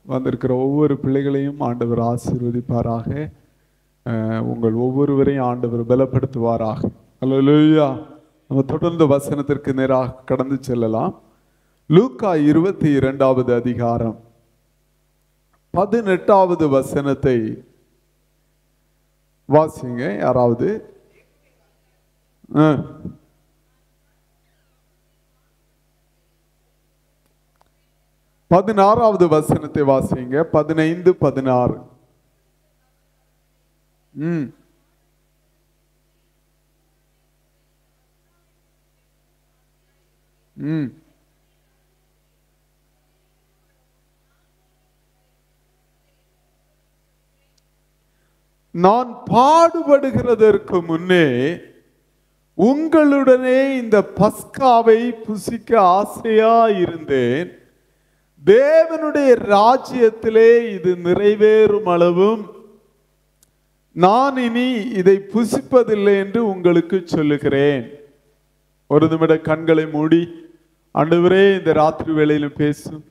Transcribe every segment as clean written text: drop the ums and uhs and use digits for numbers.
வந்திருக்கிற ஒவ்வொரு பிள்ளைகளையும் ஆண்டவர் ஆசீர்வதிப்பாராக. உங்கள் ஒவ்வொருவரையும் ஆண்டவர் பலப்படுத்துவாராக. அல்லேலூயா. நம்ம தொடர்ந்து வசனத்திற்கு நேராக கடந்து செல்லலாம். லூக்கா 22வது அதிகாரம் 18வது வசனத்தை வாசிங்க யாராவது. 16வது வசனத்தை வாசிங்க. 15, 16. நான் பாடுபடுகிறதற்கு முன்னே உங்களுடனே இந்த பஸ்காவை புசிக்க ஆசையா இருந்தேன். தேவனுடைய ராஜ்யத்திலே இது நிறைவேறும் அளவும் நான் இனி இதை புசிப்பதில்லை என்று உங்களுக்கு சொல்லுகிறேன். ஒரு நிமிட கண்களை மூடி ஆண்டவரே இந்த ராத்திரி வேளையிலும் பேசும்.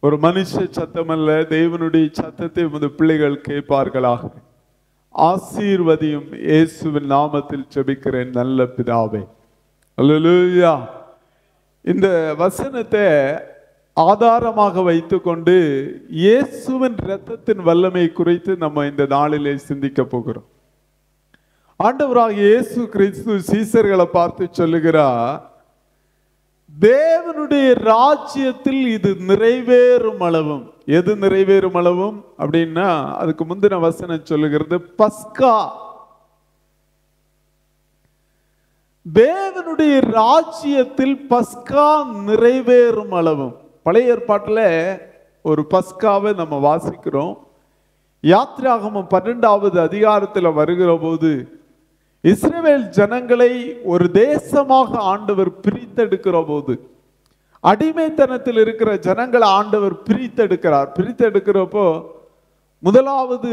ஒரு மனுஷ சத்தம் அல்ல, தேவனுடைய சத்தத்தை உமது பிள்ளைகள் கேட்பார்களாக. ஆசீர்வதியும். இயேசுவின் நாமத்தில் ஜெபிக்கிறேன் நல்ல பிதாவே. அல்லேலூயா. இந்த வசனத்தை ஆதாரமாக வைத்துக்கொண்டு இயேசுவின் இரத்தத்தின் வல்லமை குறித்து நம்ம இந்த நாளிலே சிந்திக்க போகிறோம். ஆண்டவராக இயேசு கிறிஸ்து சீசர்களை பார்த்து சொல்லுகிறார், தேவனுடைய ராஜ்யத்தில் இது நிறைவேறும் அளவும். எது நிறைவேறும் அளவும் அப்படின்னா அதுக்கு முந்தின வசனம் சொல்லுகிறது பஸ்கா. தேவனுடைய ராஜ்யத்தில் பஸ்கா நிறைவேறும் அளவும். பழைய ஏற்பாட்டில் ஒரு பஸ்காவை நம்ம வாசிக்கிறோம். யாத்திராகமம் 12வது அதிகாரத்தில் வருகிற போது இஸ்ரவேல் ஜனங்களை ஒரு தேசமாக ஆண்டவர் பிரித்தெடுக்கிற போது, அடிமைத்தனத்தில் இருக்கிற ஜனங்களை ஆண்டவர் பிரித்தெடுக்கிறார். பிரித்தெடுக்கிறப்போ முதலாவது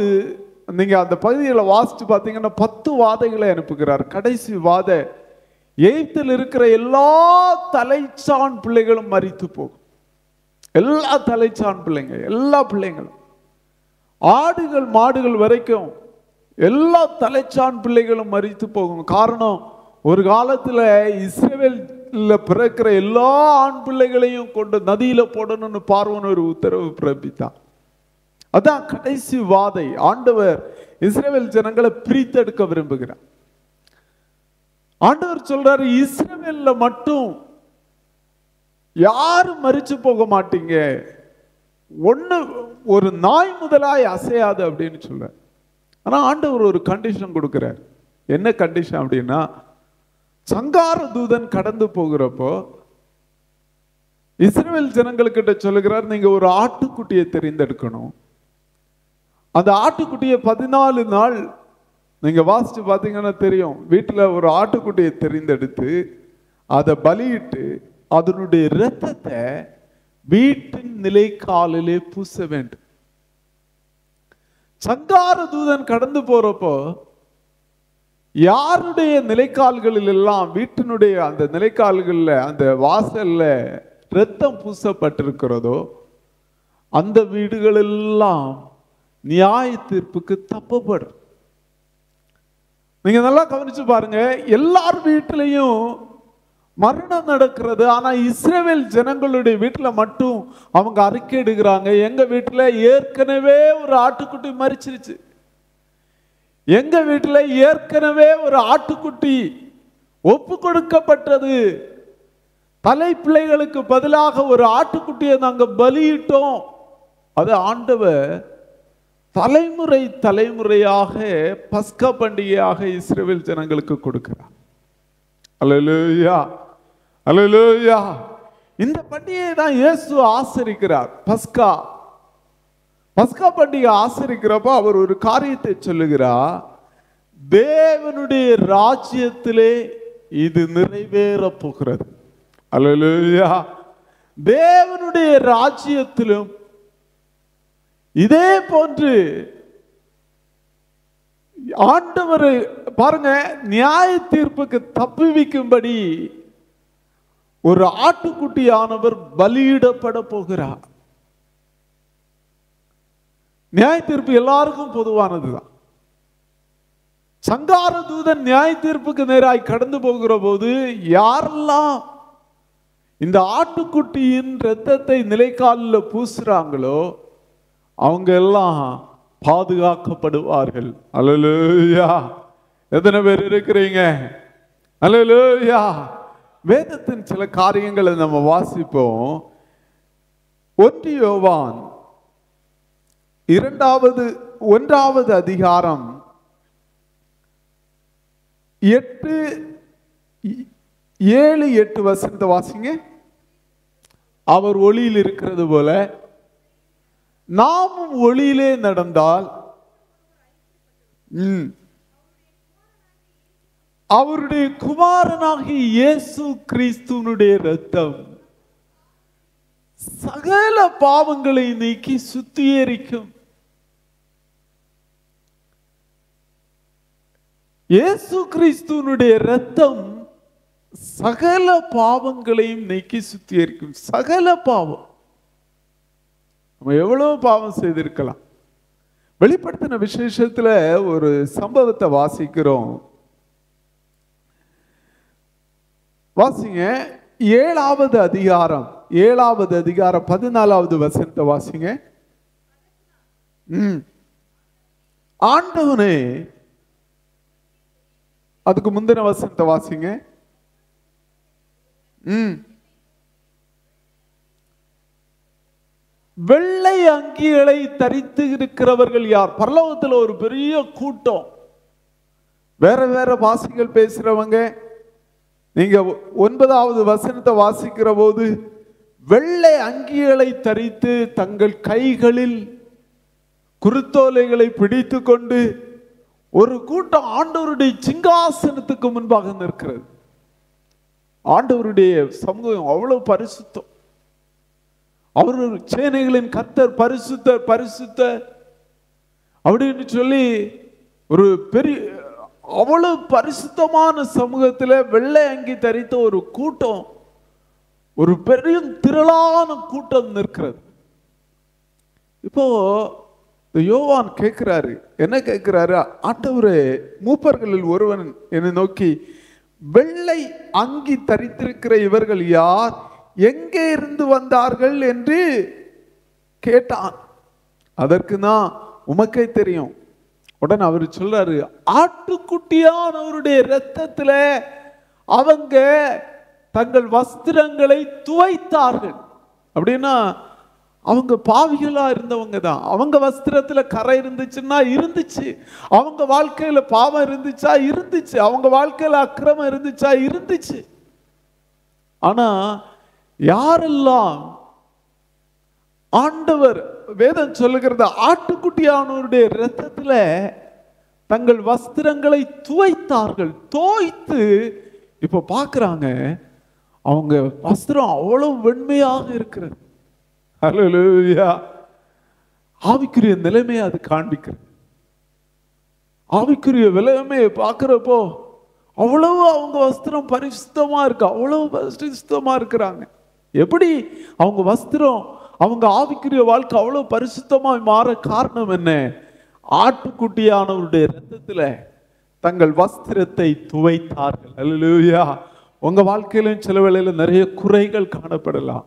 நீங்க அந்த பகுதியில் வாசிச்சு பார்த்தீங்கன்னா 10 வாதைகளை அனுப்புகிறார். கடைசி வாதை, எகிப்தில் இருக்கிற எல்லா தலைச்சான் பிள்ளைகளும் மரித்து போகும். எல்லா தலைச்சான் பிள்ளைங்க, எல்லா பிள்ளைங்களும், ஆடுகள் மாடுகள் வரைக்கும் எல்லா தலைச்சான் பிள்ளைகளும் மரித்து போகும். காரணம், ஒரு காலத்துல இஸ்ரவேல்ல பிறக்கிற எல்லா ஆண் பிள்ளைகளையும் கொண்டு நதியில போடணும்னு பார்வோன் ஒரு உத்தரவு பிறப்பித்தான். அதான் கடைசி வாதை. ஆண்டவர் இஸ்ரவேல் ஜனங்களை பிரித்தெடுக்க விரும்புகிறார். ஆண்டவர் சொல்றாரு, இஸ்ரவேல்ல மட்டும் யாரும் மரிச்சு போக மாட்டீங்க, ஒரு நாய் முதலாய் அசையாது அப்படின்னு சொல்ற. ஆனா ஆண்டவர் ஒரு கண்டிஷன் கொடுக்கிறார். என்ன கண்டிஷன் அப்படின்னா, சங்கார தூதன் கடந்து போகிறப்போ இஸ்ரவேல் ஜனங்களுக்கிட்ட சொல்லுகிறார், நீங்க ஒரு ஆட்டுக்குட்டியை தெரிந்தெடுக்கணும். அந்த ஆட்டுக்குட்டியை 14 நாள் நீங்க வாசிச்சு பார்த்தீங்கன்னா தெரியும். வீட்டில் ஒரு ஆட்டுக்குட்டியை தெரிந்தெடுத்து அதை பலியிட்டு அதனுடைய இரத்தத்தை வீட்டின் நிலைக்காலிலே பூச வேண்டும். சங்கார தூதன் கடந்து போறப்போ யாருடைய நிலைக்கால்களில் எல்லாம், வீட்டினுடைய அந்த நிலைக்கால்களில் அந்த வாசல்ல இரத்தம் பூசப்பட்டிருக்கிறதோ அந்த வீடுகள் எல்லாம் நியாய தீர்ப்புக்கு தப்பப்படும். நீங்க நல்லா கவனிச்சு பாருங்க, எல்லார் வீட்டிலையும் மரணம் நடக்கிறது. ஆனா இஸ்ரவேல் ஜனங்களுடைய வீட்டுல மட்டும் அவங்க அறிக்கையிடுகிறாங்க, எங்க வீட்டுல ஏற்கனவே ஒரு ஆட்டுக்குட்டி மரிச்சிருச்சு, எங்க வீட்டுல ஏற்கனவே ஒரு ஆட்டுக்குட்டி ஒப்பு கொடுக்கப்பட்டது, தலை பிள்ளைகளுக்கு பதிலாக ஒரு ஆட்டுக்குட்டியை நாங்க பலியிட்டோம். அது ஆண்டவர் தலைமுறை தலைமுறையாக பஸ்கா பண்டிகையாக இஸ்ரவேல் ஜனங்களுக்கு கொடுக்கிறார். அல்லேலூயா, அல்லேலூயா. இந்த பண்டிகையை தான் இயேசு ஆசரிக்கிறார். பஸ்கா பண்டிகை ஆசரிக்கிறப்ப அவர் ஒரு காரியத்தை சொல்லுகிறார், தேவனுடைய ராஜ்யத்திலே இது நிறைவேற போகிறது. அல்லேலூயா. தேவனுடைய ராஜ்யத்திலும் இதே போன்று ஆண்டவர் பாருங்க, நியாய தீர்ப்புக்கு தப்புவிக்கும்படி ஒரு ஆட்டுக்குட்டியானவர் பலியிடப்பட போகிறார். நியாய தீர்ப்பு எல்லாருக்கும் பொதுவானதுதான். சங்கார தூதன் நியாய தீர்ப்புக்கு நேராய் கடந்து போகிற போது யாரெல்லாம் இந்த ஆட்டுக்குட்டியின் இரத்தத்தை நிலைக்காலில் பூசுறாங்களோ அவங்க எல்லாம் பாதுகாக்கப்படுவார்கள். அல்லேலூயா. எத்தனை பேர் இருக்கிறீங்க? அல்லேலூயா. வேதத்தின் சில காரியங்களை நம்ம வாசிப்போம். 1 யோவான் 1வது அதிகாரம் 7-8 வசனத்தை வாசிங்க. அவர் ஒளியில் இருக்கிறது போல நாமும் ஒளியிலே நடந்தால் அவருடைய குமாரனாகிய இயேசு கிறிஸ்துவினுடைய இரத்தம் சகல பாவங்களை நீக்கி சுத்திகரிக்கும். இயேசு கிறிஸ்துவினுடைய இரத்தம் சகல பாவங்களையும் நீக்கி சுத்திகரிக்கும். சகல பாவம். நம்ம எவ்வளவு பாவம் செய்திருக்கலாம். வெளிப்படுத்தின விசேஷத்துல ஒரு சம்பவத்தை வாசிக்கிறோம். வாசிங்க. 7வது அதிகாரம் 14வது வசனத்தை வாசிங்க. ஆண்டவனே, அதுக்கு முந்தின வசனத்தை வாசிங்க. வெள்ளை அங்கிகளை தரித்து இருக்கிறவர்கள் யார்? பரலோகத்தில் ஒரு பெரிய கூட்டம், வேற வேற பாஷைகள் பேசுறவங்க. நீங்க 9வது வசனத்தை வாசிக்கிற போது வெள்ளை அங்கிகளை தரித்து தங்கள் கைகளில் குருத்தோலைகளை பிடித்து கொண்டு ஒரு கூட்டம் ஆண்டவருடைய சிங்காசனத்துக்கு முன்பாக நிற்கிறது. ஆண்டவருடைய சமூகம் அவ்வளவு பரிசுத்தம். அவர் சேனைகளின் கர்த்தர் பரிசுத்தர் பரிசுத்தர் அப்படின்னு சொல்லி ஒரு பெரிய அவ்வளவு பரிசுத்தமான சமூகத்தில் வெள்ளை அங்கி தரித்த ஒரு கூட்டம், ஒரு பெரிய திரளான கூட்டம் நிற்கிறது. இப்போ யோவான் கேட்கிறாரு, என்ன கேட்கிறாரு? ஆண்டவரே, மூப்பர்களில் ஒருவன் என்னை நோக்கி, வெள்ளை அங்கி தரித்திருக்கிற இவர்கள் யார்? எங்கே இருந்து வந்தார்கள் என்று கேட்டான். அதற்கு தான் உமக்கே தெரியும். உடனே அவர் சொல்றாரு, ஆட்டுக்குட்டியானவருடைய இரத்தத்துல அவங்க தங்கள் வஸ்திரங்களை துவைத்தார்கள். அப்படின்னா அவங்க பாவிகளா இருந்தவங்க தான். அவங்க வஸ்திரத்துல கரை இருந்துச்சுன்னா இருந்துச்சு, அவங்க வாழ்க்கையில பாவம் இருந்துச்சா இருந்துச்சு, அவங்க வாழ்க்கையில அக்கிரமம் இருந்துச்சா இருந்துச்சு. ஆனா யாரெல்லாம் ஆண்டவர் வேதம் சொல்லுகிறது ஆட்டுக்குட்டியானவருடைய இரத்தத்துல தங்கள் வஸ்திரங்களை துவைத்தார்கள், தோய்த்து இப்ப பாக்குறாங்க அவங்க வஸ்திரம் அவ்வளவு வெண்மையாக இருக்கிறது. ஹல்லேலூயா. ஆவிக்குரிய நிலைமையை அது காண்பிக்கிறது. ஆவிக்குரிய நிலைமையை பார்க்கிறப்போ அவ்வளவு அவங்க வஸ்திரம் பரிசுத்தமா இருக்கு, அவ்வளவு பரிசுத்தமா இருக்கிறாங்க. எப்படி அவங்க வஸ்திரம், அவங்க ஆவிக்குரிய வாழ்க்கை அவ்வளவு பரிசுத்தமாய் மாற காரணம் என்ன? ஆட்டுக்குட்டியானவருடைய இரத்தத்துல தங்கள் வஸ்திரத்தை துவைத்தார்கள். ஹல்லேலூயா. உங்க வாழ்க்கையிலும் சில வேளையில நிறைய குறைகள் காணப்படலாம்,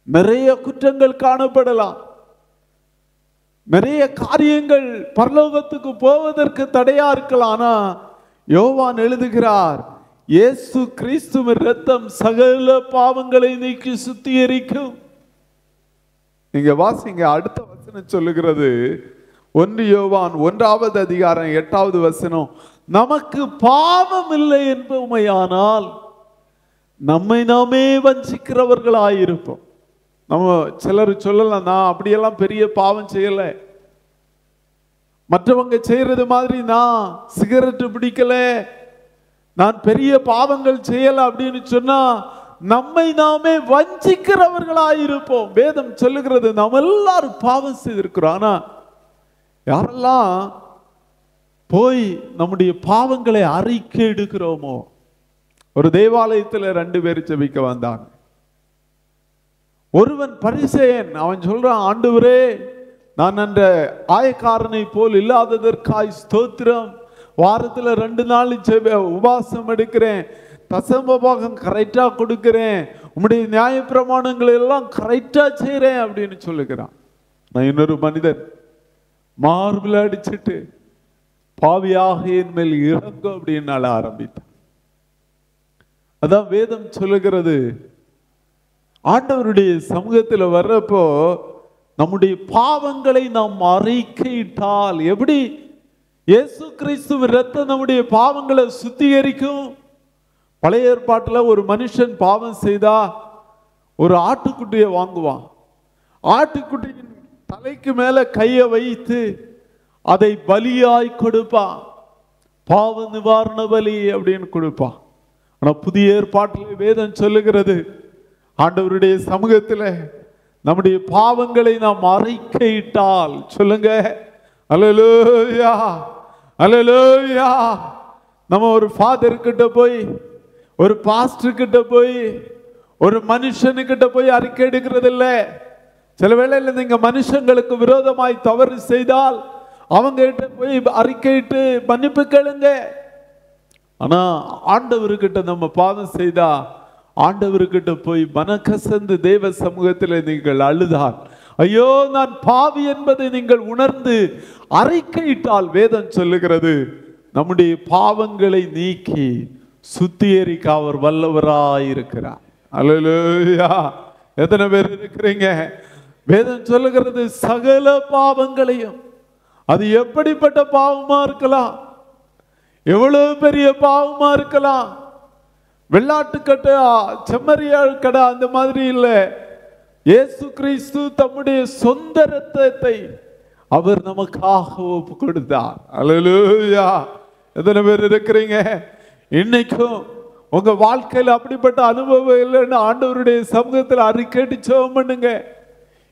நிறைய குற்றங்கள் காணப்படலாம், நிறைய காரியங்கள் பரலோகத்துக்கு போவதற்கு தடையா இருக்கலாம். ஆனா யோவான் எழுதுகிறார், இயேசு கிறிஸ்துவின் இரத்தம் சகல பாவங்களை நீக்கி சுத்திகரிக்கும். நீங்க வாசிங்க, அடுத்த வசனம் சொல்லுகிறது 1 யோவான் 1வது அதிகாரம் 8வது வசனம், நமக்கு பாவம் இல்லை என்பமையானால் நம்மை நாமே வஞ்சிக்கிறவர்களாயிருப்போம். நம்ம சிலர் சொல்லலாம், நான் அப்படியெல்லாம் பெரிய பாவம் செய்யல, மற்றவங்க செய்யறது மாதிரி நான் சிகரெட் பிடிக்கல, நான் பெரிய பாவங்கள் செய்யல அப்படின்னு சொன்னா நம்மை நாமே வஞ்சிக்கிறவர்களாயிருப்போம். வேதம் சொல்லுகிறது நம்ம எல்லாரும் பாவம் செய்திருக்கிறோம். ஆனா யாரெல்லாம் போய் நம்முடைய பாவங்களை அறிக்கை எடுக்கிறோமோ, ஒரு தேவாலயத்தில் 2 பேர் ஜெபிக்க வந்தாங்க. ஒருவன் பரிசேயன், அவன் சொல்றான், ஆண்டவரே நான் அந்த ஆயக்காரனை போல் இல்லாததற்காய் ஸ்தோத்திரம். வாரத்துல 2 நாள் உபவாசம் எடுக்கிறேன், தசம பாகம் கரெக்டா கொடுக்கிறேன், உம்முடைய நியாய பிரமாணங்களை எல்லாம் கரெக்டா செய்றேன் அப்படின்னு சொல்லுகிறான். நான் இன்னொரு மனிதன் மார்பில் அடிச்சுட்டு பாவியாக என் மேல் இறங்கும் அப்படின்னு ஆரம்பித்தேன். அதான் வேதம் சொல்லுகிறது, ஆண்டவருடைய சமூகத்தில் வர்றப்போ நம்முடைய பாவங்களை நாம் அறிக்கையிட்டால், எப்படி இயேசு கிறிஸ்துவ ரத்தம் நம்முடைய பாவங்களை சுத்திகரிக்கும். பழைய ஏற்பாட்டில் ஒரு மனுஷன் பாவம் செய்தா ஒரு ஆட்டுக்குட்டியை வாங்குவான். ஆட்டுக்குட்டியின் தலைக்கு மேல கையை வைத்து அதை பலியாய் கொடுப்பான், பாவ நிவாரண பலி அப்படின்னு கொடுப்பான். ஆனா புதிய ஏற்பாட்டில் வேதம் சொல்லுகிறது, ஆண்டவருடைய சமூகத்தில் நம்முடைய பாவங்களை நாம் அறிக்கையிட்டால், சொல்லுங்க அல்லேலூயா அல்லேலூயா. நம்ம ஒரு ஃபாதர் கிட்ட போய், ஒரு பாஸ்டர் கிட்ட போய், ஒரு மனுஷனுக்கிட்ட போய் அறிக்கை எடுக்கிறது இல்லை. சில வேளையில் நீங்க மனுஷங்களுக்கு விரோதமாய் தவறு செய்தால் அவங்க கிட்ட போய் அறிக்கையிட்டு மன்னிப்பு கேளுங்க. ஆனா ஆண்டவர்கிட்ட நம்ம பாவம் செய்தா ஆண்டவர்கிட்ட போய் மனக்கசந்து தேவ சமூகத்தில் நீங்கள் அழுதால், ஐயோ நான் பாவி என்பதை நீங்கள் உணர்ந்து அறிக்கையிட்டால், வேதம் சொல்லுகிறது நம்முடைய பாவங்களை நீக்கி சுத்திகரிக்க அவர் வல்லவராயிருக்கிறார். அல்லேலூயா. எத்தனை பேர் இருக்கிறீங்க? வேதம் சொல்லுகிறது சகல பாவங்களையும், அது எப்படிப்பட்ட பாவமா இருக்கலாம், எவ்வளவு பெரிய பாவமா இருக்கலாம். வெள்ளாட்டு கடை, செம்மறியாள் கடை அந்த மாதிரி இல்லை. இயேசு கிறிஸ்து தம்முடைய சொந்த இரத்தத்தை அவர் நமக்காக ஒப்பு கொடுத்தார். அல்லேலூயா. எத்தனை பேர் இருக்கிறீங்க? இன்னைக்கும் உங்க வாழ்க்கையில் அப்படிப்பட்ட அனுபவம் இல்லைன்னு ஆண்டவருடைய சமூகத்தில் அறிக்கையிட்டு ஜெபம் பண்ணுங்க.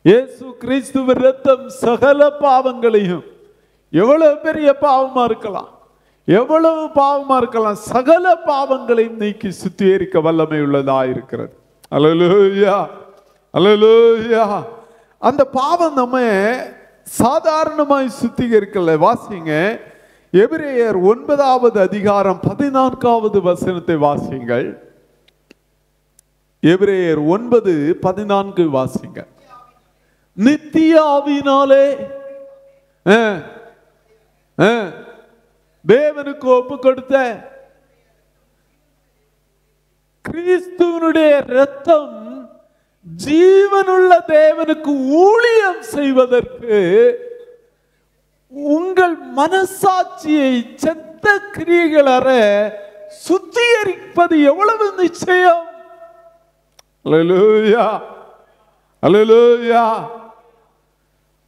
இயேசு கிறிஸ்துவ இரத்தம் சகல பாவங்களையும், எவ்வளவு பெரிய பாவமா இருக்கலாம், எவ்வளவு பாவமா இருக்கலாம், சகல பாவங்களையும் நீக்கி சுத்திகரிக்க வல்லமை உள்ளதா இருக்கிறது. அல்லேலூயா அல்லேலூயா. அந்த பாவம் நம்ம சாதாரணமாய் சுத்திகரிக்கல. வாசிங்க எபிரேயர் 9வது அதிகாரம் 14வது வசனத்தை வாசிங்கள். எபிரேயர் 9:14 வாசிங்க. நித்திய ஆவியினாலே தேவனுக்கு ஒப்பு கொடுத்த கிறிஸ்துவனுடைய இரத்தம் ஜீவனுள்ள தேவனுக்கு ஊழியம் செய்வதற்கு உங்கள் மனசாட்சியை செத்த கிரியைகள் அற சுத்திகரிப்பது எவ்வளவு நிச்சயம். அல்லேலூயா அல்லேலூயா.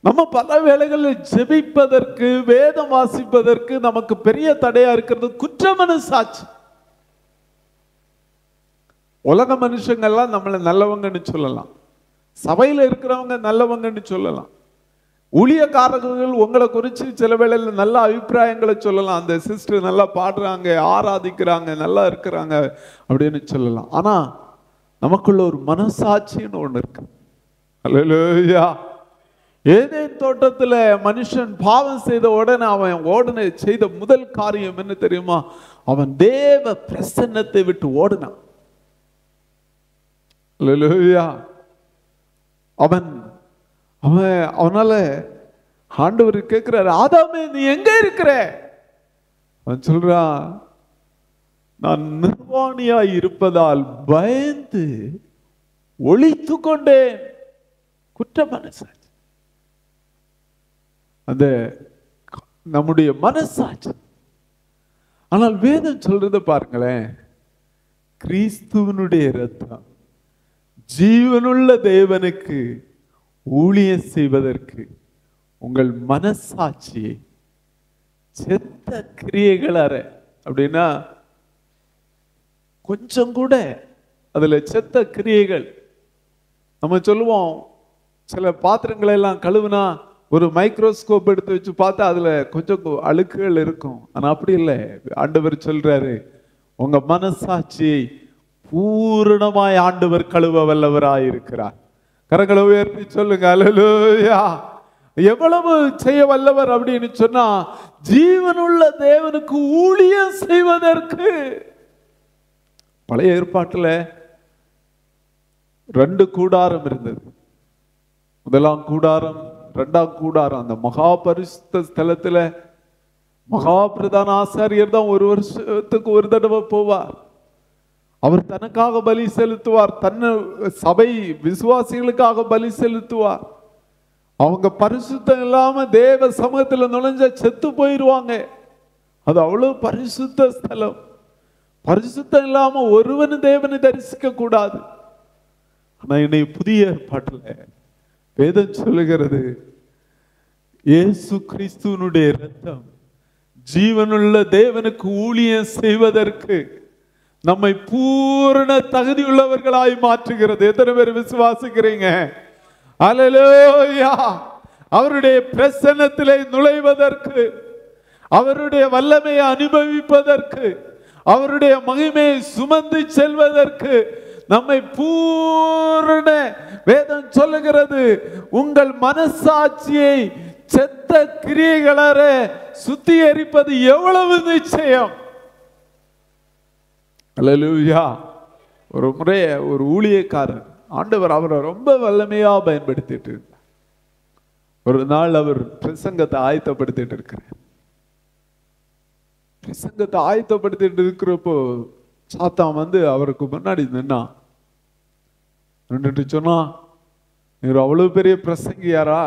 நம்ம பல வேளைகளில் ஜெபிப்பதற்கு, வேதம் வாசிப்பதற்கு நமக்கு பெரிய தடையா இருக்கிறது குற்ற மனசாட்சி. உலக மனுஷங்கள்லாம் நம்மளை நல்லவங்கன்னு சொல்லலாம், சபையில் இருக்கிறவங்க நல்லவங்கன்னு சொல்லலாம், ஊழியக்காரர்கள் உங்களை குறித்து சில வேளையில் நல்ல அபிப்பிராயங்களை சொல்லலாம். அந்த சிஸ்டர் நல்லா பாடுறாங்க, ஆராதிக்கிறாங்க, நல்லா இருக்கிறாங்க அப்படின்னு சொல்லலாம். ஆனா நமக்குள்ள ஒரு மனசாட்சின்னு ஒண்ணு இருக்கு. அல்லேலூயா. ஏதேன் தோட்டத்துல மனுஷன் பாவம் செய்த உடனே அவன் செய்த முதல் காரியம் என்ன தெரியுமா? அவன் தேவ பிரசன்னத்தை விட்டு ஓடினான். அல்லேலூயா. அவனால ஆண்டவர் கேட்கிறாரு, ஆதாமே நீ எங்க இருக்கிற? அவன் சொல்றான், நான் நிர்வாணியாய் இருப்பதால் பயந்து ஒளித்து கொண்டேன். குற்ற மனசாட்சி, அந்த நம்முடைய மனசாட்சி. ஆனால் வேதம் சொல்றத பாருங்களேன், கிறிஸ்துவனுடைய இரத்தம் ஜீவனுள்ள தேவனுக்கு ஊழியம் செய்வதற்கு உங்கள் மனசாட்சியை செத்த கிரியைகள் அற. அப்படின்னா கொஞ்சம் கூட அதுல செத்த கிரியைகள். நம்ம சொல்லுவோம், சில பாத்திரங்களை எல்லாம் கழுவுனா ஒரு மைக்ரோஸ்கோப் எடுத்து வச்சு பார்த்தா அதுல கொஞ்சம் அழுக்குகள் இருக்கும். ஆனா அப்படி இல்லை. ஆண்டவர் சொல்றாரு, உங்க மனசாட்சியை பூரணமாய் ஆண்டவர் கழுவ வல்லவராய் இருக்கிறார். கரங்களை உயர்த்தி சொல்லுங்க அல்லேலூயா எவ்வளவு செய்ய வல்லவர் அப்படின்னு சொன்னா, ஜீவனுள்ள தேவனுக்கு ஊழியம் செய்வதற்கு. பழைய ஏற்பாட்டுல 2 கூடாரம் இருந்தது. முதலாம் கூடாரம், 2ஆம் கூடாரம். அந்த மகா பரிசுத்த ஸ்தலத்துல மகா பிரதான ஆசாரியர் தான் ஒரு வருஷத்துக்கு ஒரு தடவை போவார். அவர் தனக்காக பலி செலுத்துவார், சபை விசுவாசிகளுக்காக பலி செலுத்துவார். அவங்க பரிசுத்தம் இல்லாம தேவ சமூகத்துல நுழைஞ்ச செத்து போயிருவாங்க. அது அவ்வளவு பரிசுத்த ஸ்தலம். பரிசுத்தம் இல்லாம ஒருவனு தேவனை தரிசிக்க கூடாது. ஆனா இன்னைக்கு புதிய ஏற்பாட்டுல வேதம் சொல்லுகிறது, இயேசு கிறிஸ்துவனுடைய இரத்தம் ஜீவனுள்ள தேவனுக்கு ஊழியம் செய்வதற்கு நம்மை பூரண தகுதி உள்ளவர்களாய் மாற்றுகிறது. எத்தனை பேர் விசுவாசிக்கிறீங்க? அல்லேலூயா! அவருடைய பிரசன்னத்திலே நுழைவதற்கு, அவருடைய வல்லமையை அனுபவிப்பதற்கு, அவருடைய மகிமையை சுமந்து செல்வதற்கு நம்மை பூரண, வேதம் சொல்லுகிறது, உங்கள் மனசாட்சியை செத்த கிரியைகளற சுத்திகரிப்பது எவ்வளவு நிச்சயம். அல்லேலூயா! ஒரு முறை ஒரு ஊழியக்காரர், ஆண்டவர் அவரை ரொம்ப வல்லமையா பயன்படுத்திட்டு இருந்தார். ஒரு நாள் அவர் பிரசங்கத்தை ஆயத்தப்படுத்திட்டு இருக்கிறார். பிரசங்கத்தை ஆயத்தப்படுத்திட்டு இருக்கிறப்போ சாத்தான் வந்து அவருக்கு முன்னாடி நின்னுட்டு சொன்னா, நீர் அவ்வளவு பெரிய பிரசங்கியாரா,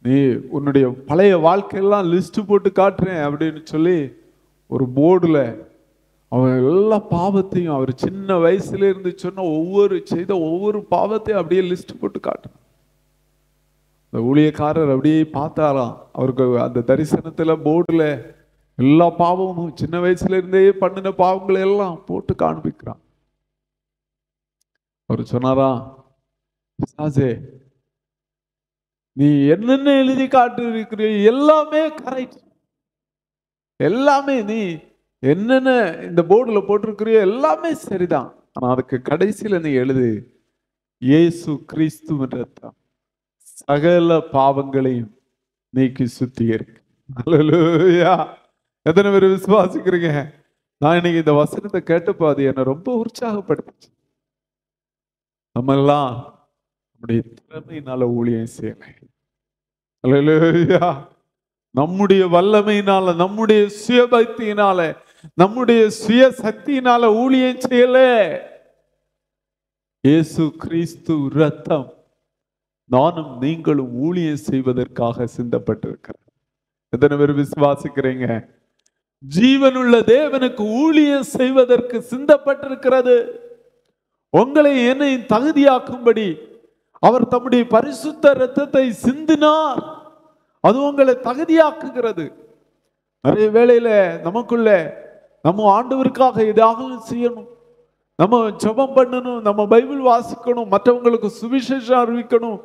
நீ உன்னுடைய பழைய வாழ்க்கையெல்லாம் லிஸ்ட் போட்டு காட்டுறேன் அப்படின்னு சொல்லி ஒரு போர்டுல அவன் எல்லா பாவத்தையும், அவர் சின்ன வயசுல இருந்து சொன்ன செய்த ஒவ்வொரு பாவத்தையும் அப்படியே லிஸ்ட் போட்டு காட்டுறான். அந்த ஊழியக்காரர் அப்படியே பார்த்தாராம். அவருக்கு அந்த தரிசனத்துல போர்டுல எல்லா பாவமும் சின்ன வயசுல இருந்தே பண்ணின பாவங்களை எல்லாம் போட்டு காண்பிக்கிறான். அவர் சொன்னாரா, பிசாசே, நீ என்னென்ன எழுதி காட்டு இருக்கிற எல்லாமே கரெக்ட், எல்லாமே நீ என்னென்ன இந்த போர்டுல போட்டிருக்கிறியோ எல்லாமே சரிதான். ஆனா அதுக்கு கடைசியில நீ எழுது, இயேசு கிறிஸ்துவின் இரத்தம் சகல பாவங்களையும் நீக்கி சுத்திகரிக்கு. அல்லேலூயா! எத்தனை பேர் விசுவாசிக்கிறீங்க? நான் இன்னைக்கு இந்த வசனத்தை கேட்டப்போ அது என்னை ரொம்ப உற்சாகப்படுத்துச்சு. நம்ம எல்லாம் நம்முடைய திறமையினால ஊழியம் செய்யலை. அல்லேலூயா! நம்முடைய வல்லமையினால, நம்முடைய சுயபக்தியினால, நம்முடைய சுய சக்தியினால ஊழியம் செய்யல. இயேசு கிறிஸ்து இரத்தம் நானும் நீங்களும் ஊழியம் செய்வதற்காக சிந்தப்பட்டிருக்கிறது. எத்தனை பேர் விசுவாசிக்கிறீங்க? ஜீவனுள்ள தேவனுக்கு ஊழியம் செய்வதற்கு சிந்தப்பட்டிருக்கிறது. உங்களை என்னை தகுதியாக்கும்படி அவர் தம்முடைய பரிசுத்த இரத்தத்தை சிந்தினார். அது உங்களை தகுதியாக்குகிறது. நிறைய வேளையில நமக்குள்ள நம்ம ஆண்டவருக்காக ஏதாவது செய்யணும், நம்ம ஜெபம் பண்ணணும், நம்ம பைபிள் வாசிக்கணும், மற்றவங்களுக்கு சுவிசேஷம் அறிவிக்கணும்,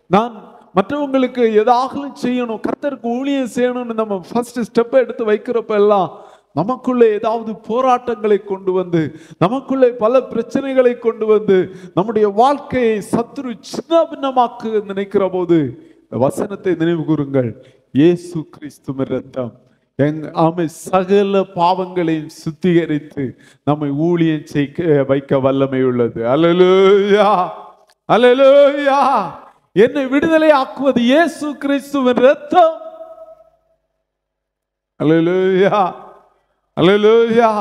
நான் மற்றவங்களுக்கு ஏதாவது செய்யணும், கர்த்தருக்கு ஊழியம் செய்யணும்னு நம்ம ஃபர்ஸ்ட் ஸ்டெப்பை எடுத்து வைக்கிறப்ப எல்லாம் நமக்குள்ளே ஏதாவது போராட்டங்களை கொண்டு வந்து, நமக்குள்ளே பல பிரச்சனைகளை கொண்டு வந்து, நம்முடைய வாழ்க்கையை சத்துரு சின்ன பின்னமாக்கு நினைக்கிற போது இந்த வசனத்தை நினைவு கூறுங்கள். இயேசு கிறிஸ்துவின் இரத்தம் ஆமை சகல பாவங்களையும் சுத்திகரித்து நம்மை ஊழியம் செய்ய வைக்க வல்லமை உள்ளது. அல்லேலூயா! அல்லேலூயா! என்னை விடுதலை ஆக்குவது இயேசு கிறிஸ்துவின் இரத்தம். அல்லேலூயா! அல்லேலூயா!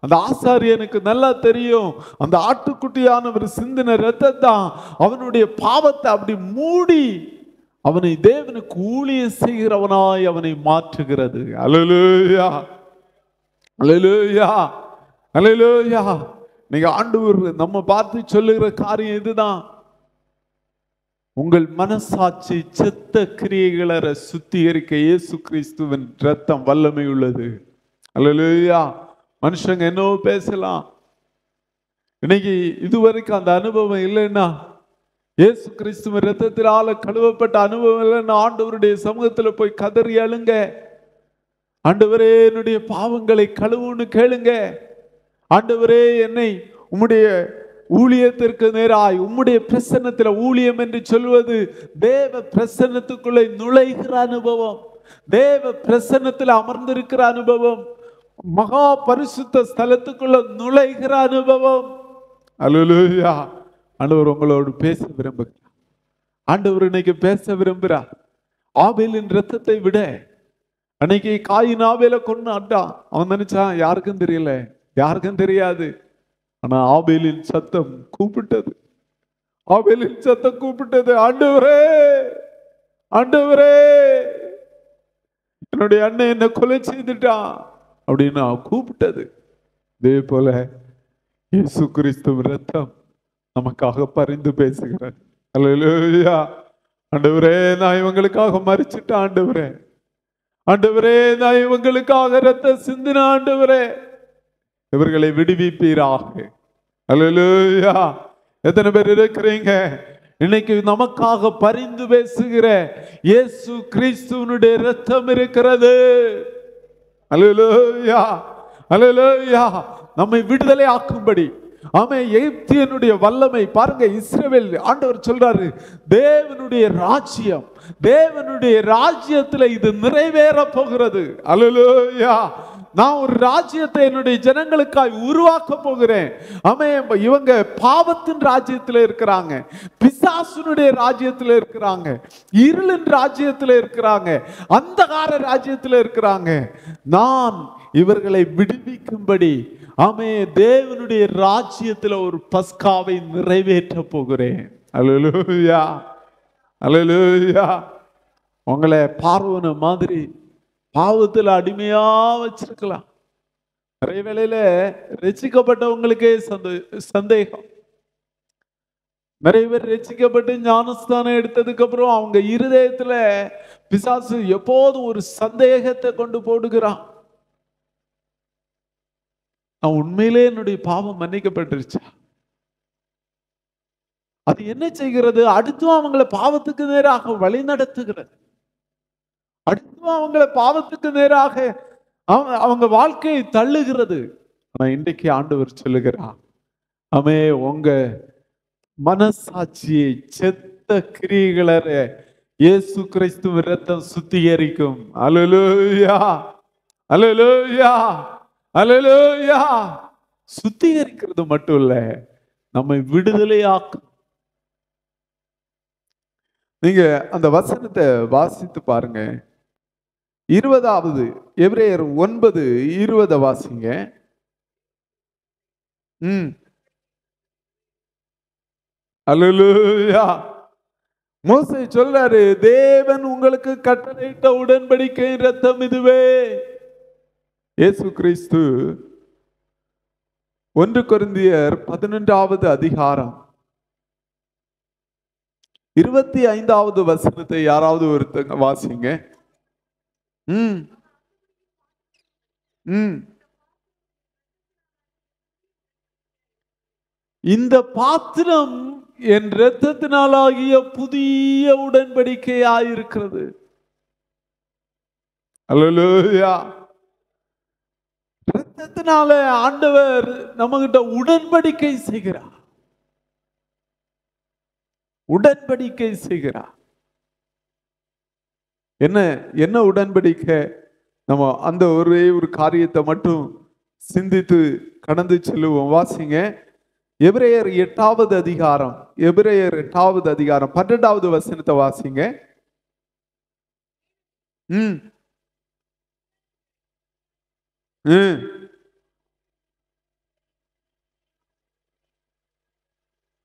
அந்த ஆசாரியனுக்கு நல்லா தெரியும், அந்த ஆட்டுக்குட்டியானவர் சிந்தின இரத்தம் தான் அவனுடைய பாவத்தை அப்படி மூடி அவனை தேவனுக்கு ஊழியம் செய்கிறவனாய் அவனை மாற்றுகிறது. அல்லேலூயா! அல்லேலூயா! அல்லேலூயா! நீங்க ஆண்டவர் நம்ம பார்த்து சொல்லுகிற காரியம் இதுதான். உங்கள் மனசாட்சி செத்த கிரியைகளை சுத்திகரிக்க இயேசு கிறிஸ்துவின் இரத்தம் வல்லமை உள்ளது. அல்லேலூயா! மனுஷங்க என்னவோ பேசலாம், இன்னைக்கு இதுவரைக்கும் அந்த அனுபவம் இல்லைன்னா, இயேசு கிறிஸ்துவின் இரத்தத்தினால கழுவப்பட்ட அனுபவம் இல்லைன்னா, ஆண்டவருடைய சமூகத்துல போய் கதறி அழுங்க. ஆண்டவரே, என்னுடைய பாவங்களை கழுவுன்னு கேளுங்க. ஆண்டவரே, என்னை உம்முடைய ஊழியத்திற்கு நேராய் உம்முடைய பிரசன்னத்துல ஊழியம் என்று சொல்வது தேவ பிரசன்னத்துக்குள்ளே நுழைகிற அனுபவம், தேவ பிரசன்னத்தில் அமர்ந்திருக்கிற அனுபவம், மகா பரிசுத்த ஸ்தலத்துக்குள்ள நுழைகிற அனுபவம். அல்லேலூயா. ஆண்டவர் உங்களோடு பேச விரும்புகிறார். ஆண்டவர் இன்னைக்கு பேச விரும்புகிறார். ஆபேலின் ரத்தத்தை விட அன்னைக்கு காயின் ஆபேலை கொன்னான். அவன் நினைச்சான் யாருக்கும் தெரியல, யாருக்கும் தெரியாது. ஆனா ஆபேலின் சத்தம் கூப்பிட்டது, ஆபேலின் சத்தம் கூப்பிட்டது, ஆண்டவரே ஆண்டவரே என்னுடைய அண்ணன் என்ன கொலை செய்துட்டான் அப்படின்னு கூப்பிட்டது. இதே போல இயேசு கிறிஸ்துவின் ரத்தம் நமக்காக பரிந்து பேசுகிறார். அல்லேலூயா. ஆண்டவரே நான் இவங்களுக்காக மரிச்சிட்டேன், ஆண்டவரே ஆண்டவரே நான் இவங்களுக்காக ரத்த சிந்தின, ஆண்டவரே இவர்களை விடுவிப்பீராக. அல்லேலூயா. எத்தனை பேர் இருக்கிறீங்க இன்னைக்கு நமக்காக பரிந்து பேசுகிற இயேசு கிறிஸ்துவினுடைய ரத்தம் இருக்கிறது. அல்லேலூயா அல்லேலூயா. நம்மை விடுதலை ஆக்கும்படி ஆமென். எகிப்தியனுடைய வல்லமை பாருங்க, இஸ்ரவேல் ஆண்டவர் சொல்றாரு தேவனுடைய ராஜ்யம், தேவனுடைய ராஜ்யத்துல இது நிறைவேற போகிறது. அல்லேலூயா. நான் ஒரு ராஜ்யத்தை என்னுடைய ஜனங்களுக்காய் உருவாக்க போகிறேன். ஆமென். இவங்க பாவத்தின் ராஜ்யத்துல இருக்கிறாங்க, பிசாசுனுடைய ராஜ்யத்துல இருக்கிறாங்க, இருளின் ராஜ்யத்துல இருக்கிறாங்க, அந்தகார ராஜ்யத்துல இருக்கிறாங்க. நான் இவர்களை விடுவிக்கும்படி ஆமே தேவனுடைய ராஜ்யத்துல ஒரு பஸ்காவை நிறைவேற்ற போகிறேன். அல்லேலூயா அல்லேலூயா. உங்களை பார்வோன மாதிரி பாவத்துல அடிமையா வச்சிருக்கலாம். நிறைய வேளையில ரட்சிக்கப்பட்டவங்களுக்கே சந்தேகம். நிறைய பேர் ரட்சிக்கப்பட்டு ஞானஸ்தானம் எடுத்ததுக்கு அப்புறம் அவங்க இருதயத்துல பிசாசு எப்போதும் ஒரு சந்தேகத்தை கொண்டு போடுகிறான். நான் உண்மையிலே என்னுடைய பாவம் மன்னிக்கப்பட்டுருச்சா? அது என்ன செய்கிறது? அடுத்தும் அவங்களை பாவத்துக்கு நேராக வழி நடத்துகிறது. அடுத்தும் அவங்களை பாவத்துக்கு நேராக அவங்க வாழ்க்கையை தள்ளுகிறது. ஆனா இன்றைக்கு ஆண்டவர் சொல்லுகிறார், ஆமே உங்க மனசாட்சியை செத்த கிரியைகளை இயேசு கிறிஸ்துவின் ரத்தம் சுத்திகரிக்கும். அல்லேலூயா அல்லேலூயா அல்லேலூயா. சுத்திகரிக்கிறது மட்டும் இல்ல, நம்மை விடுதலையாக்கும். நீங்க அந்த வசனத்தை வாசித்து பாருங்க. 20வது எபிரேயர் 9:20 வாசிங்க. அல்லேலூயா. மோசே சொல்றாரு, தேவன் உங்களுக்கு கட்டளையிட்ட உடன்படிக்கை ரத்தம் இதுவே. இயேசு கிறிஸ்து 1 கொரிந்தியர் 11வது அதிகாரம் 25வது வசனத்தை யாராவது ஒருத்தங்க வாசிங்க. இந்த பாத்திரம் என் இரத்தத்தினாலாகிய புதிய உடன்படிக்கையாயிருக்கிறது. அல்லேலூயா. இரத்தத்தினால ஆண்டவர் நம்ம கிட்ட உடன்படிக்கை செய்கிறார், உடன்படிக்கை செய்கிறார். என்ன என்ன உடன்படிக்கை? நம்ம அந்த ஒரே ஒரு காரியத்தை மட்டும் சிந்தித்து கடந்து செல்லுவோம். வாசிங்க எபிரேயர் 8வது அதிகாரம், எபிரேயர் 8வது அதிகாரம் 12வது வசனத்தை வாசிங்க.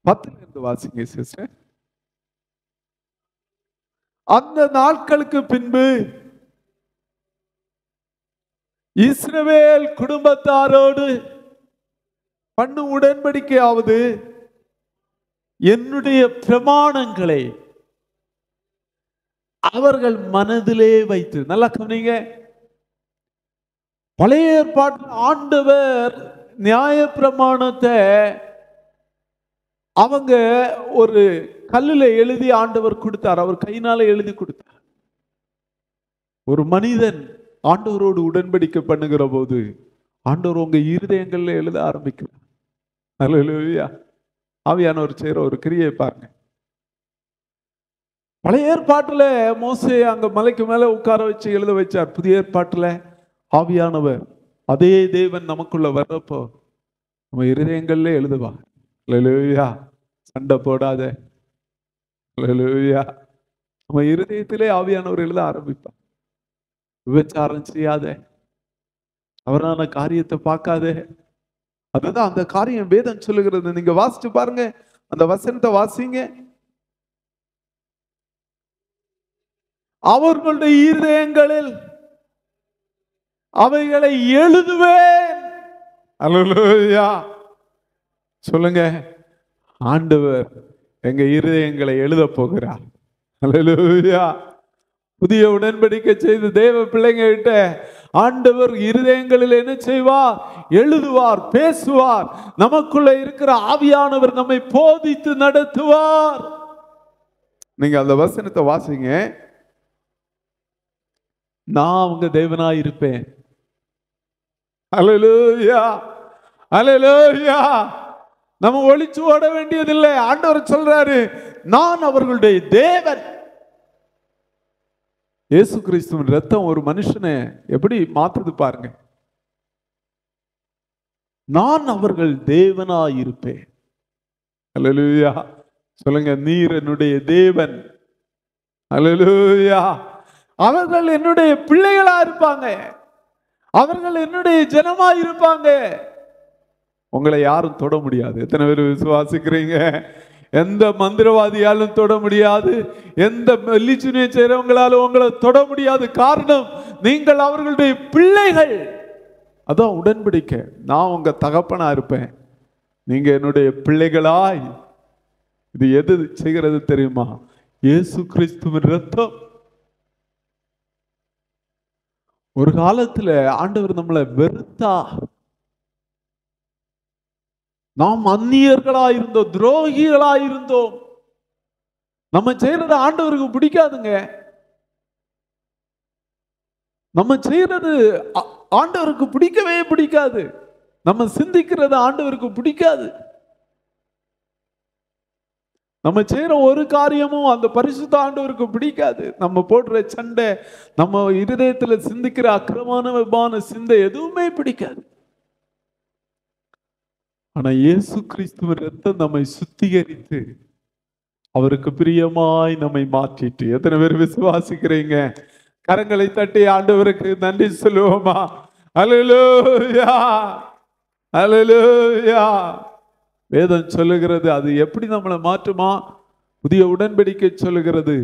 பத்திலிருந்து வாசிங்க சிஸ்டர். அந்த நாட்களுக்கு பின்பு இஸ்ரவேல் குடும்பத்தாரோடு பண்ணும் உடன்படிக்கையாவது என்னுடைய பிரமாணங்களை அவர்கள் மனதிலே வைத்து. நல்லா கவனிங்க. பழைய ஏற்பாட்டில் ஆண்டவர் நியாய பிரமாணத்தை அவங்க ஒரு கல்லுல எழுதி ஆண்டவர் கொடுத்தார், அவர் கையினால எழுதி கொடுத்தார். ஒரு மனிதன் ஆண்டவரோடு உடன்படிக்கை பண்ணுகிற போது ஆண்டவர் உங்க இருதயங்கள்ல எழுத ஆரம்பிக்கிறார். அல்லேலூயா ஆவியானவர் செய்யற ஒரு கிரியை பாருங்க. பழைய ஏற்பாட்டுல மோசே அங்க மலைக்கு மேல உட்கார வச்சு எழுத வச்சார். புதிய ஏற்பாட்டுல ஆவியானவர் அதே தேவன் நமக்குள்ள வர்றப்போ நம்ம இருதயங்கள்ல எழுதுவா. அல்லேலூயா. சண்டை போடாத. அல்லேலூயா. நம்ம இருதயத்திலே ஆவியானவர் எழுத ஆரம்பிப்பார். விபச்சாரம் செய்யாத, அவரான காரியத்தை பார்க்காத. அதுதான் அந்த காரியம் வேதம் சொல்லுகிறது. நீங்க வாசிச்சு பாருங்க, அந்த வசனத்தை வாசிங்க. அவர்களுடைய இருதயங்களில் அவைகளை எழுதுவேன். அல்லேலூயா. சொல்லுங்க, ஆண்டவர் எங்க இருதயங்களை எழுத போகிறார். அல்லேலூயா. புதிய உடன்படிக்கை செய்து தேவ பிள்ளைங்க கிட்ட ஆண்டவர் இருதயங்களில் என்ன செய்வார்? எழுதுவார், பேசுவார். நமக்குள்ள இருக்கிற ஆவியானவர் நம்மை போதித்து நடத்துவார். நீங்க அந்த வசனத்தை வாசிங்க. நான் உங்க தேவனாய் இருப்பேன். அல்லேலூயா. அல்லேலூயா. நம்ம ஒளிச்சு ஓட வேண்டியதில்லை. ஆண்டவர் சொல்றாரு, நான் அவர்களுடைய தேவன். இயேசு கிறிஸ்துவின் ரத்தம் ஒரு மனுஷனை எப்படி மாத்துது பாருங்க. நான் அவர்கள் தேவனாய் இருப்பேன். அல்லேலூயா. சொல்லுங்க, நீர் என்னுடைய தேவன். அல்லேலூயா. அவர்கள் என்னுடைய பிள்ளைகளா இருப்பாங்க. அவர்கள் என்னுடைய ஜனமா இருப்பாங்க. உங்களை யாரும் தொட முடியாது. எத்தனை பேர் விசுவாசிக்கிறீங்க? எந்த மந்திரவாதியாலும் தொட முடியாது, எந்த மெல்லிச்சுனை செய்றவங்களாலும் உங்களை தொட முடியாது. காரணம், நீங்கள் அவர்களுடைய பிள்ளைகள். அதான் உடன்படிக்கை. நான் உங்க தகப்பனா இருப்பேன், நீங்க என்னுடைய பிள்ளைகளாய். இது எது செய்கிறது தெரியுமா? இயேசு கிறிஸ்துவின் ரத்தம். ஒரு காலத்துல ஆண்டவர் நம்மளை வெறுத்தா. நாம் அந்நியர்களா இருந்தோம், துரோகிகளா இருந்தோம். நம்ம செய்யறது ஆண்டவருக்கு பிடிக்காதுங்க. நம்ம செய்யறது ஆண்டவருக்கு பிடிக்கவே பிடிக்காது. நம்ம சிந்திக்கிறது ஆண்டவருக்கு பிடிக்காது. நம்ம செய்யற ஒரு காரியமும் அந்த பரிசுத்த ஆண்டவருக்கு பிடிக்காது. நம்ம போடுற சண்டை, நம்ம இருதயத்துல சிந்திக்கிற அக்கிரமான சிந்தை எதுவுமே பிடிக்காது. ஆனா இயேசு கிறிஸ்துவின் ரத்தம் நம்மை சுத்திகரித்து அவருக்கு பிரியமாய் நம்மை மாற்றிட்டு. எத்தனை பேர் விசுவாசிக்கிறீங்க? கரங்களை தட்டி ஆண்டவருக்கு நன்றி சொல்லுவோமா? அல்லேலூயா. அல்லேலூயா. வேதம் சொல்லுகிறது, அது எப்படி நம்மளை மாற்றுமா? புதிய உடன்படிக்கை சொல்லுகிறது,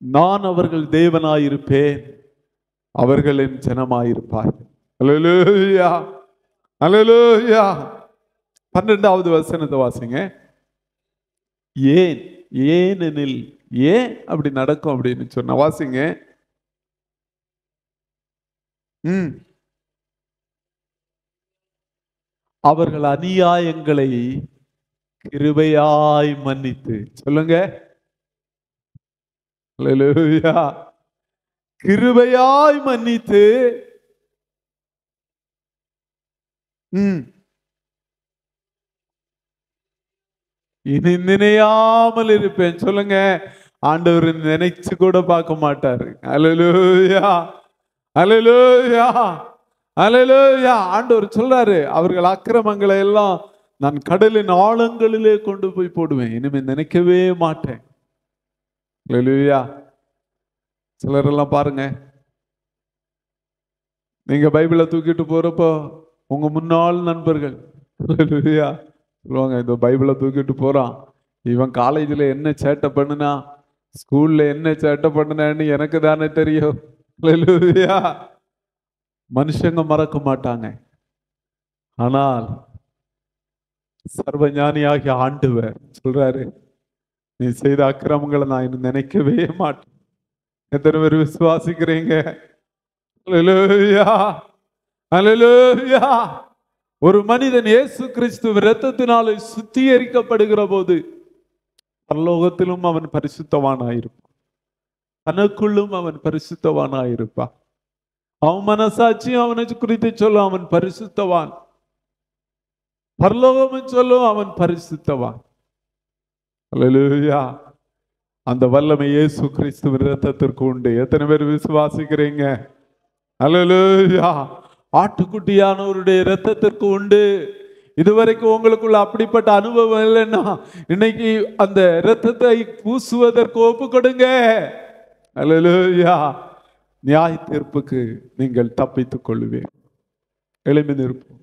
நான் அவர்கள் தேவனாயிருப்பேன், அவர்கள் என் ஜனமாயிருப்பார். அல்லேலூயா. அல்லேலூயா. 12வது வசனத்தை வாசிங்க. ஏன், ஏனெனில், ஏன் அப்படி நடக்கும் அப்படின்னு சொன்ன வாசிங்க. அவர்கள் அநியாயங்களை கிருபையாய் மன்னித்து. சொல்லுங்க, அல்லேலூயா. கிருபையாய் மன்னித்து இனி நினையாமல் இருப்பேன். சொல்லுங்க, ஆண்டவர் நினைச்சு கூட பார்க்க மாட்டாரு. அல்லேலூயா. அல்லேலூயா. அல்லேலூயா. ஆண்டவர் சொல்றாரு, அவர்கள் அக்கிரமங்களை எல்லாம் நான் கடலின் ஆழங்களிலே கொண்டு போய் போடுவேன், இனிமே நினைக்கவே மாட்டேன். அல்லேலூயா. சிலரெல்லாம் பாருங்க, நீங்க பைபிளை தூக்கிட்டு போறப்போ உங்க முன்னாள் நண்பர்கள் சொல்லுவாங்க, இந்த பைபிளை தூக்கிட்டு போறான், இவன் காலேஜில் என்ன சேட்டை பண்ணுனா, ஸ்கூல்ல என்ன சேட்டை பண்ணுனான்னு எனக்கு தானே தெரியும். அல்லேலூயா. மனுஷங்க மறக்க மாட்டாங்க, ஆனால் சர்வஞானியாகிய ஆண்டவர் சொல்றாரு, நீ செய்த அக்கிரமங்களை நான் இன்னும் நினைக்கவே மாட்டேன். எத்தனை பேர் விசுவாசிக்கிறீங்க? அல்லேலூயா. அல்லேலூயா. ஒரு மனிதன் இயேசு கிறிஸ்து இரத்தத்தினாலே சுத்திகரிக்கப்படுகிற போது பரலோகத்திலும் அவன் பரிசுத்தவானாயிருப்பான், தனக்குள்ளும் அவன் பரிசுத்தவானாயிருப்பான். அவன் மனசாட்சியும் அவனை குறித்து சொல்ல அவன் பரிசுத்தவான். பரலோகமும் சொல்லும் அவன் பரிசுத்தவான். அல்லேலூயா. அந்த வல்லமை இயேசு கிறிஸ்துவின் இரத்தத்திற்கு உண்டு. எத்தனை பேர் விசுவாசிக்கிறீங்க? அல்லேலூயா. ஆட்டுக்குட்டியானவருடைய இரத்தத்திற்கு உண்டு. இதுவரைக்கும் உங்களுக்குள்ள அப்படிப்பட்ட அனுபவம் இல்லைன்னா இன்னைக்கு அந்த இரத்தத்தை பூசுவதற்கு ஒப்பு கொடுங்க. அல்லேலூயா. நியாய தீர்ப்புக்கு நீங்கள் தப்பித்துக் கொள்ளுவீர். எழும்பி நிற்போம்.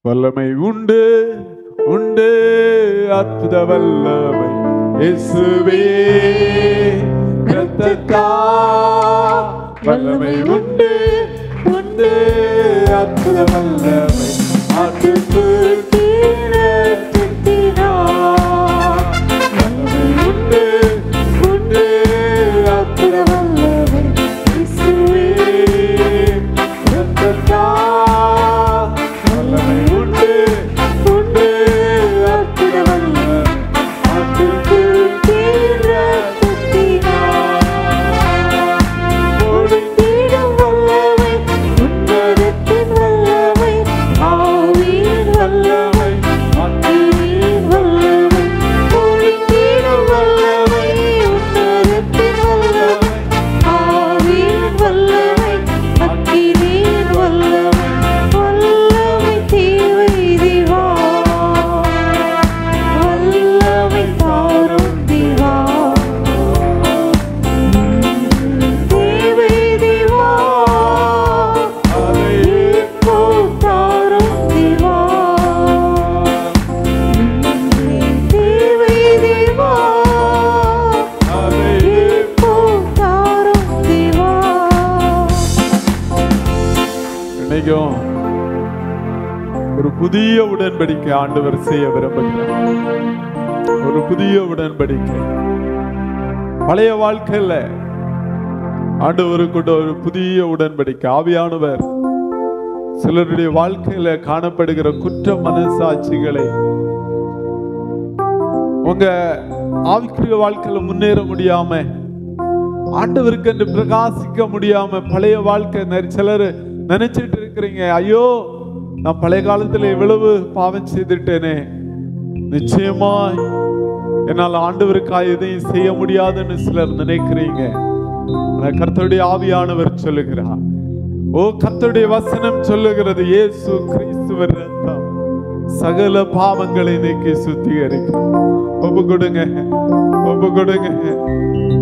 வல்லமை உண்டு உண்டு, அற்புத வல்லமை இயேசுவே இரத்தத்தால். வல்லமை உண்டு உண்டு, அற்புத வல்லமை ஆட்டுக்குட்டியின் இரத்தத்தினால். வல்லமை உண்டு உண்டு, அற்புத வல்லமை இயேசுவே இரத்தத்தால். வல்லமை உண்டு உண்டு, அற்புத வல்லமை ஆட்டுக்குட்டியின் இரத்தத்தினால். ஒளிந்திடும் வல்லமை, உன்னதத்தின் வல்லமை, ஆவியின் வல்லமை, அக்கினியின் வல்லமை. ஒளிந்திடும் வல்லமை, உன்னதத்தின் வல்லமை, ஆவியின் வல்லமை, அக்கினியின் வல்லமை. வல்லமை தேவை தேவா, வல்லமை தாரும் தேவா. தேவை தேவா, அதை இப்போ தாரும் தேவா. தேவை தேவா, அதை இப்போ தாரும் தேவா. இன்னைக்கும் ஒரு புதிய உடன்படிக்கை ஆண்டவர் செய்ய விரும்புகிறார். ஒரு புதிய உடன்படிக்கை. பழைய வாழ்க்கையில ஆண்டவருக்கு ஒரு புதிய உடன்படிக்கை. ஆவியானவர் சிலருடைய வாழ்க்கையில காணப்படுகிற குற்ற மனசாட்சிகளை, உங்க ஆவிக்குரிய வாழ்க்கையில முன்னேற முடியாம, ஆண்டவருக்கு என்று பிரகாசிக்க முடியாம, பழைய வாழ்க்கை சிலர் நினைச்சிட்டு இருக்கிறீங்க, ஐயோ நான் பழைய காலத்துல எவ்வளவு பாவம் செய்துட்டேனே, நிச்சயமா என்னால் ஆண்டவருக்காக எதையும் செய்ய முடியாதுன்னு சிலர் நினைக்கிறீங்க. கர்த்தருடைய ஆவியானவர் சொல்லுகிறார், ஓ கர்த்தருடைய வசனம் சொல்லுகிறது, இயேசு கிறிஸ்துவின் இரத்தம் சகல பாவங்களை நீக்கி சுத்திகரிக்கும். ஒப்பு கொடுங்க, ஒப்பு கொடுங்க.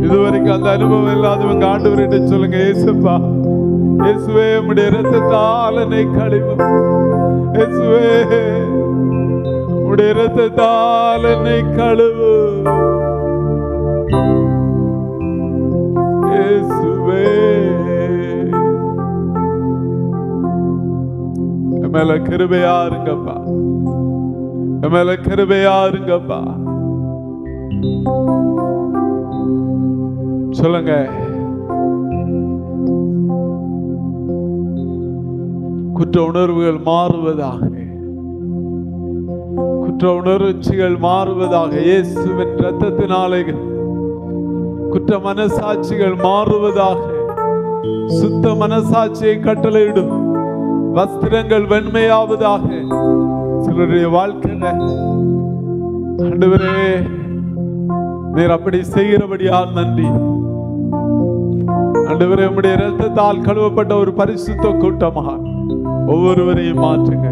இதுவரைக்கும் அந்த அனுபவம் இல்லாதவங்க ஆண்டவர்கிட்ட சொல்லுங்க, இயேசுப்பா, இயேசுவே உம்முடைய இரத்தத்தால் என்னை கழுவும். இயேசுவே உம்முடைய இரத்தத்தால் என்னை கழுவும். இயேசுவே என் மேல கிருபையா இருங்கப்பா, என் மேல கிருபையா இருங்கப்பா. சொல்லுங்க. குற்ற உணர்வுகள் மாறுவதாக, குற்ற உணர்ச்சிகள் மாறுவதாக. இயேசுவின் இரத்தத்தினாலே குற்ற மனசாட்சிகள் மாறுவதாக. சுத்த மனசாட்சியை கட்டளையிடும். வஸ்திரங்கள் வெண்மையாவதாக. சிலருடைய வாழ்க்கையில ஆண்டவரே நீர் அப்படி செய்கிறபடியால் நன்றி. ஆண்டவரே உம்முடைய இரத்தத்தால் கழுவப்பட்ட ஒரு பரிசுத்த கூட்டமாக ஒவ்வொருவரையும் மாற்றுங்க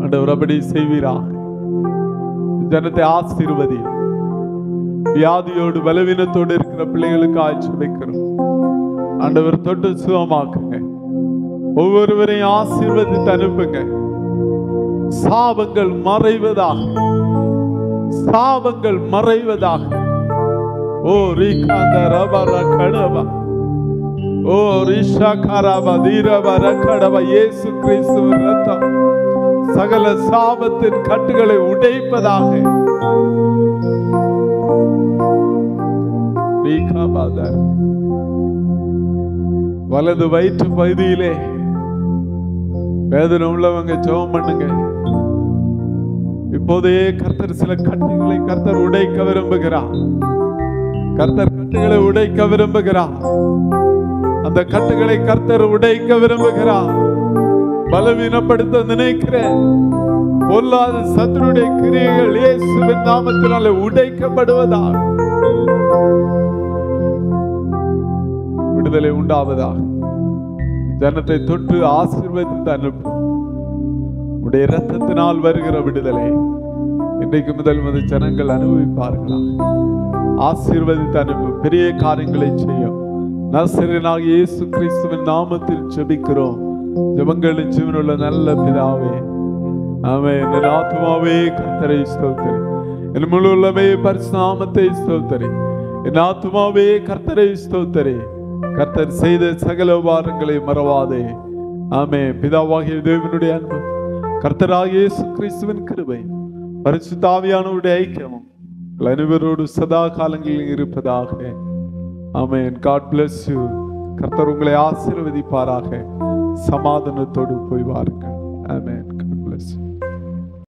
ஆண்டவர். அப்படி செய்வீராக. ஜனத்தை ஆசீர்வதி. வியாதியோடு பலவீனத்தோடு இருக்கிற பிள்ளைகளுக்கு ஆட்சி வைக்கிறோம் ஆண்டவர். தொட்டு சுகமாக்குங்க. ஒவ்வொருவரையும் ஆசீர்வதித்து அனுப்புங்க. சாபங்கள் மறைவதாக, சாபங்கள் மறைவதாக. ஓ ரீகாந்த ரபர கடவா, ஓ ரிஷா கரபா தீரபர கடவா. இயேசு கிறிஸ்துவின் இரத்தம் சகல சாபத்தின் கட்டுகளை உடைப்பதாக. வலது வயிற்று பகுதியிலே வேதனை உள்ளவங்க ஜெபம் பண்ணுங்க. இப்போதே கர்த்தர் சில கட்டுகளை கர்த்தர் உடைக்க விரும்புகிறார். கர்த்தர் கட்டுகளை உடைக்க விரும்புகிறார். அந்த கட்டுகளை கர்த்தர் உடைக்க விரும்புகிறார். பலவீனப்படுத்த நினைக்கிறேன். பொல்லாத சத்துருடைய கிரியைகள் இயேசுவின் நாமத்தினாலே உடைக்கப்படுவதாக. விடுதலை உண்டாவதாக. ஜனத்தை தொட்டு ஆசீர்வதித்து அனுப்பும். உடைய இரத்தத்தினால் வருகிற விடுதலை இன்றைக்கு முதல் ஜனங்கள் அனுபவிப்பார்களா? ஆசீர்வதித்து அனுப்பும். பெரிய காரியங்களை செய்யும். நசரேயனாகிய இயேசு கிறிஸ்துவின் நாமத்தில் ஜெபிக்கிறோம். ஜெபங்களின் ஜீவனுள்ள நல்ல பிதாவே, ஆமென். என் ஆத்துமாவே கர்த்தரை ஸ்தோத்திரி, என் முழு உள்ளமே பரிசுத்த நாமத்தை ஸ்தோத்திரி. என் ஆத்துமாவே கர்த்தரை ஸ்தோத்திரி. கர்த்தர் செய்த சகல உபகாரங்களை மறவாதே. ஆமென். பிதாவாகிய தேவனுடைய அன்பு, கர்த்தராகிய இயேசு கிறிஸ்துவின் கிருபை, பரிசுத்த ஆவியானவருடைய ஐக்கியமும் அனைவரோடு சதா காலங்களில் இருப்பதாக. ஆமென். God bless you. கர்த்தர் உங்களை ஆசீர்வதிப்பாராக. சமாதானத்தோடு போய் வாருங்கள். ஆமென்.